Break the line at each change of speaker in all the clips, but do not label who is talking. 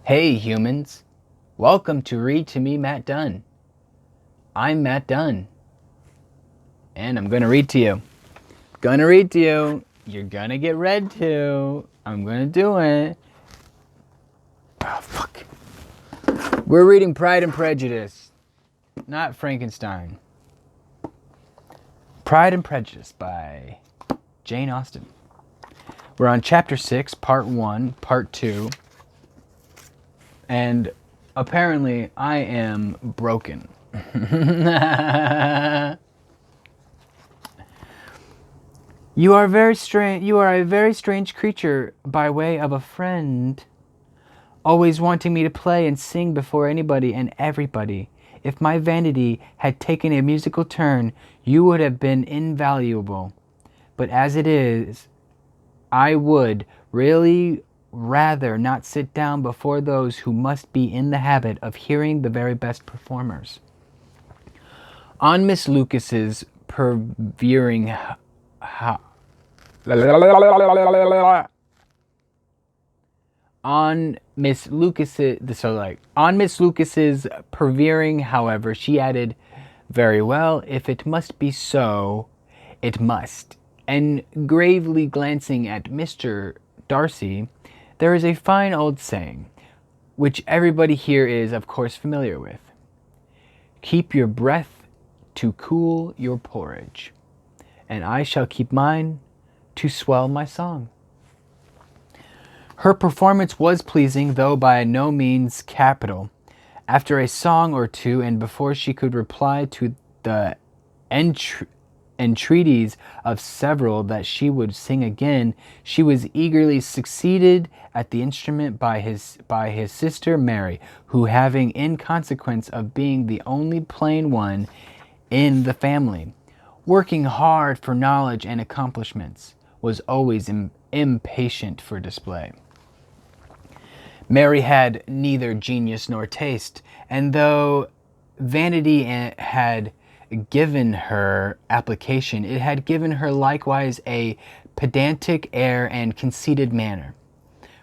Hey humans, welcome to Read to Me, Matt Dunn. I'm Matt Dunn, and I'm gonna read to you. Gonna read to you. You're gonna get read to. I'm gonna do it. Oh, fuck. We're reading Pride and Prejudice, not Frankenstein. Pride and Prejudice by Jane Austen. We're on Chapter 6, Part 1, Part 2, and apparently I am broken. You are very strange. You are a very strange creature by way of a friend, always wanting me to play and sing before anybody and everybody. If my vanity had taken a musical turn, you would have been invaluable. But as it is, I would really rather not sit down before those who must be in the habit of hearing the very best performers. On Miss Lucas's persevering on Miss Lucas's persevering, however, she added, "Very well, if it must be so, it must." And gravely glancing at Mr. Darcy, "There is a fine old saying, which everybody here is, of course, familiar with. Keep your breath to cool your porridge, and I shall keep mine to swell my song." Her performance was pleasing, though by no means capital. After a song or two, and before she could reply to the entreaties of several that she would sing again, she was eagerly succeeded at the instrument by his sister Mary, who, having, in consequence of being the only plain one in the family, working hard for knowledge and accomplishments, was always impatient for display. Mary had neither genius nor taste, and though vanity had given her application, it had given her likewise a pedantic air and conceited manner,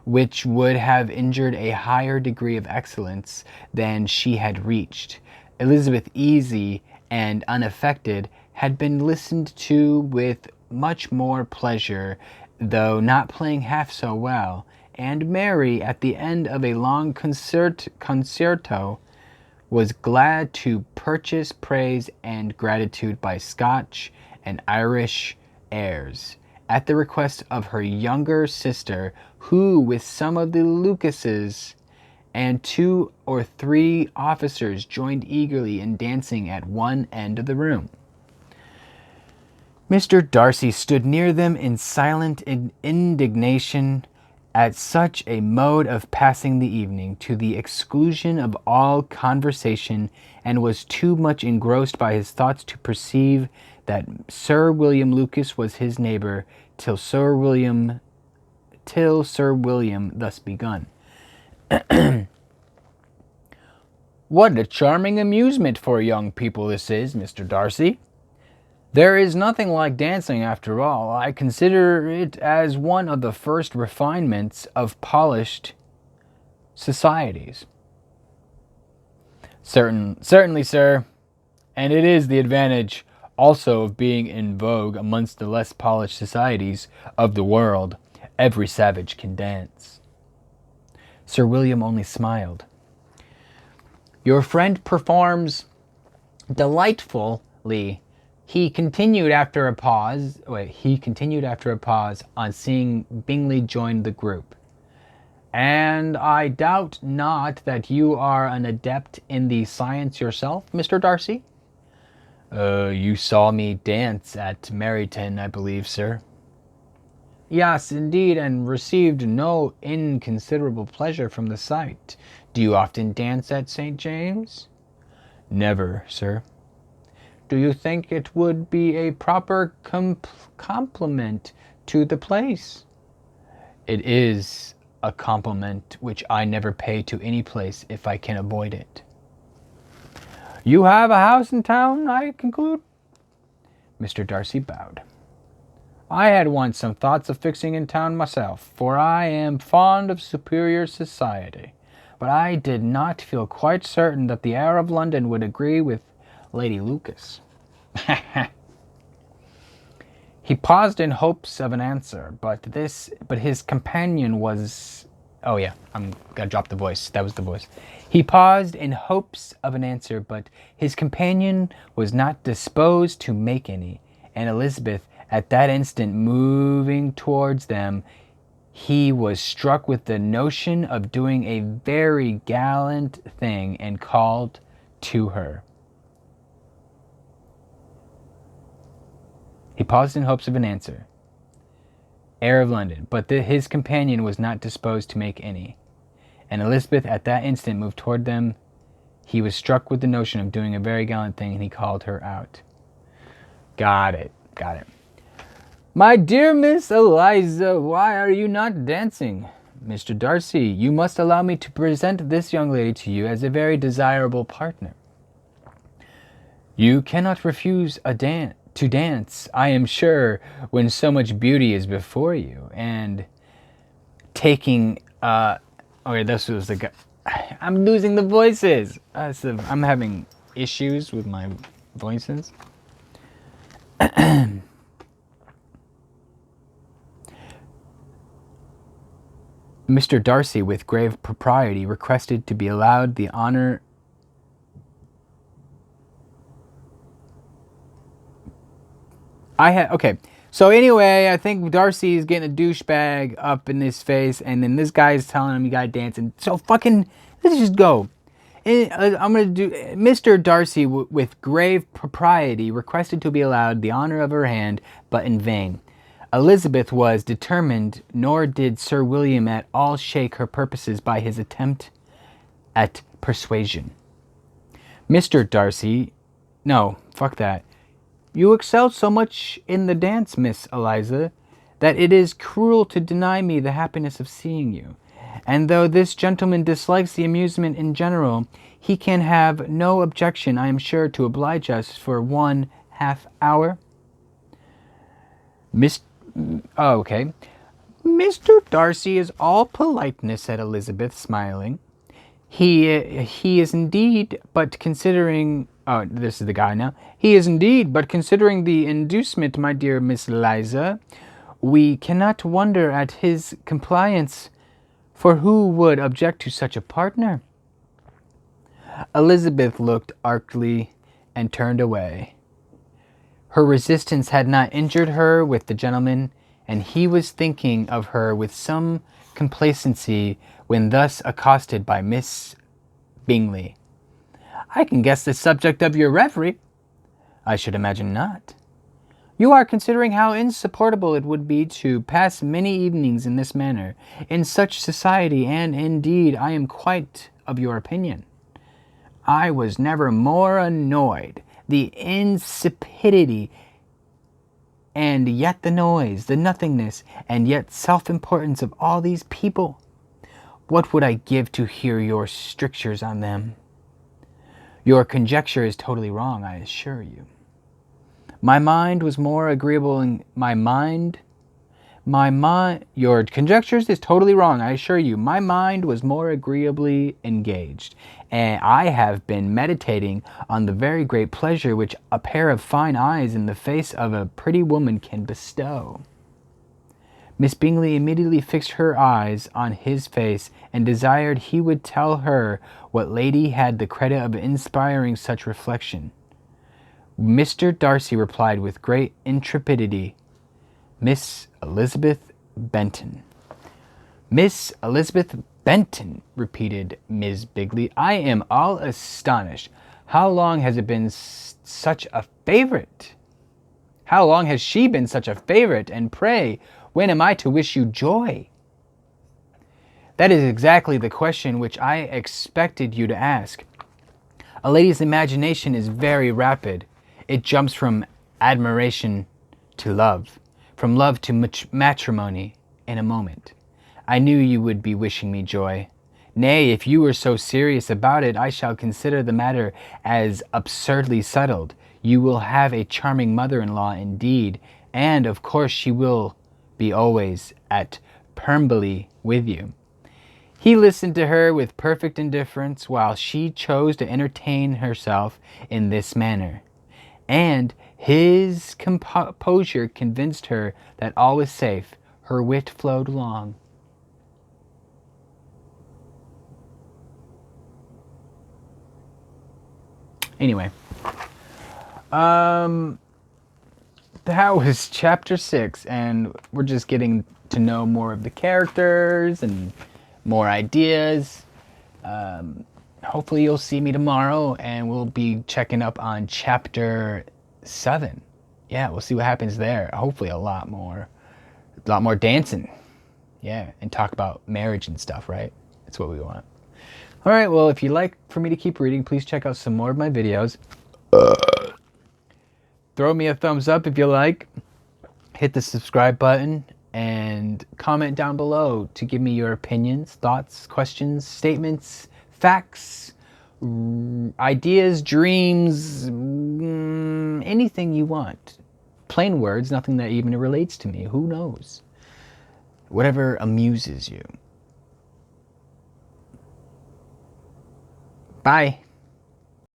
which would have injured a higher degree of excellence than she had reached. Elizabeth, easy and unaffected, had been listened to with much more pleasure, though not playing half so well, and Mary, at the end of a long concerto, was glad to purchase praise and gratitude by Scotch and Irish airs, at the request of her younger sister, who, with some of the Lucases and 2 or 3 officers, joined eagerly in dancing at one end of the room. Mr. Darcy stood near them in silent indignation at such a mode of passing the evening, to the exclusion of all conversation, and was too much engrossed by his thoughts to perceive that Sir William Lucas was his neighbour, till Sir William thus begun. "What a charming amusement for young people this is, Mr. Darcy. There is nothing like dancing after all. I consider it as one of the first refinements of polished societies." Certainly, sir. And it is the advantage also of being in vogue amongst the less polished societies of the world. Every savage can dance. Sir William only smiled. "Your friend performs delightfully," he continued after a pause, on seeing Bingley join the group. "And I doubt not that you are an adept in the science yourself, Mr. Darcy?" You saw me dance at Meryton, I believe, sir." "Yes, indeed, and received no inconsiderable pleasure from the sight. Do you often dance at St. James?" "Never, sir." "Do you think it would be a proper compliment to the place?" "It is a compliment which I never pay to any place if I can avoid it." "You have a house in town, I conclude?" Mr. Darcy bowed. "I had once some thoughts of fixing in town myself, for I am fond of superior society. but I did not feel quite certain that the air of London would agree with Lady Lucas. He paused in hopes of an answer, but his companion was... Oh yeah, I'm gonna drop the voice. That was the voice. He paused in hopes of an answer, but his companion was not disposed to make any, and Elizabeth, at that instant moving towards them, he was struck with the notion of doing a very gallant thing and called to her. He paused in hopes of an answer. Heir of London, but his companion was not disposed to make any. And Elizabeth at that instant moved toward them. He was struck with the notion of doing a very gallant thing, and he called her out. Got it. My dear Miss Eliza, why are you not dancing? Mr. Darcy, you must allow me to present this young lady to you as a very desirable partner. You cannot refuse to dance, I am sure, when so much beauty is before you. And taking... okay, this was the guy... I'm losing the voices. I'm having issues with my voices. Mr. Darcy, with grave propriety, requested to be allowed the honor... Okay, so anyway, I think Darcy is getting a douchebag up in his face, and then this guy is telling him you gotta dance, and so fucking, let's just go. And I'm gonna do... Mr. Darcy, with grave propriety, requested to be allowed the honor of her hand, but in vain. Elizabeth was determined, nor did Sir William at all shake her purposes by his attempt at persuasion. Mr. Darcy... No, fuck that. You excel so much in the dance, Miss Eliza, that it is cruel to deny me the happiness of seeing you. And though this gentleman dislikes the amusement in general, he can have no objection, I am sure, to oblige us for 1/2 hour. Okay. Mr. Darcy is all politeness, said Elizabeth, smiling. He is indeed, but considering... Oh, this is the guy now. He is indeed, but considering the inducement, my dear Miss Eliza, we cannot wonder at his compliance, for who would object to such a partner? Elizabeth looked archly and turned away. Her resistance had not injured her with the gentleman, and he was thinking of her with some complacency when thus accosted by Miss Bingley. I can guess the subject of your reverie. I should imagine not. You are considering how insupportable it would be to pass many evenings in this manner, in such society, and indeed I am quite of your opinion. I was never more annoyed. The insipidity, and yet the noise, the nothingness, and yet self-importance of all these people. What would I give to hear your strictures on them? Your conjecture is totally wrong, I assure you. My mind was more agreeable in your conjectures is totally wrong, I assure you. My mind was more agreeably engaged, and I have been meditating on the very great pleasure which a pair of fine eyes in the face of a pretty woman can bestow. Miss Bingley immediately fixed her eyes on his face and desired he would tell her what lady had the credit of inspiring such reflection. Mr. Darcy replied with great intrepidity, Miss Elizabeth Benton. Miss Elizabeth Benton, repeated Miss Bingley. I am all astonished. How long has it been such a favorite? How long has she been such a favorite? And pray, when am I to wish you joy? That is exactly the question which I expected you to ask. A lady's imagination is very rapid. It jumps from admiration to love, from love to matrimony in a moment. I knew you would be wishing me joy. Nay, if you were so serious about it, I shall consider the matter as absurdly settled. You will have a charming mother-in-law indeed, and of course she will be always at Pemberley with you. He listened to her with perfect indifference while she chose to entertain herself in this manner. And his composure convinced her that all was safe. Her wit flowed along. Anyway, that was chapter 6, and we're just getting to know more of the characters and more ideas. Hopefully you'll see me tomorrow, and we'll be checking up on chapter 7. Yeah, we'll see what happens there. Hopefully a lot more dancing. Yeah, and talk about marriage and stuff, right? That's what we want. All right, well, if you'd like for me to keep reading, please check out some more of my videos. Throw me a thumbs up if you like. Hit the subscribe button and comment down below to give me your opinions, thoughts, questions, statements, facts, ideas, dreams, anything you want. Plain words, nothing that even relates to me. Who knows? Whatever amuses you. Bye.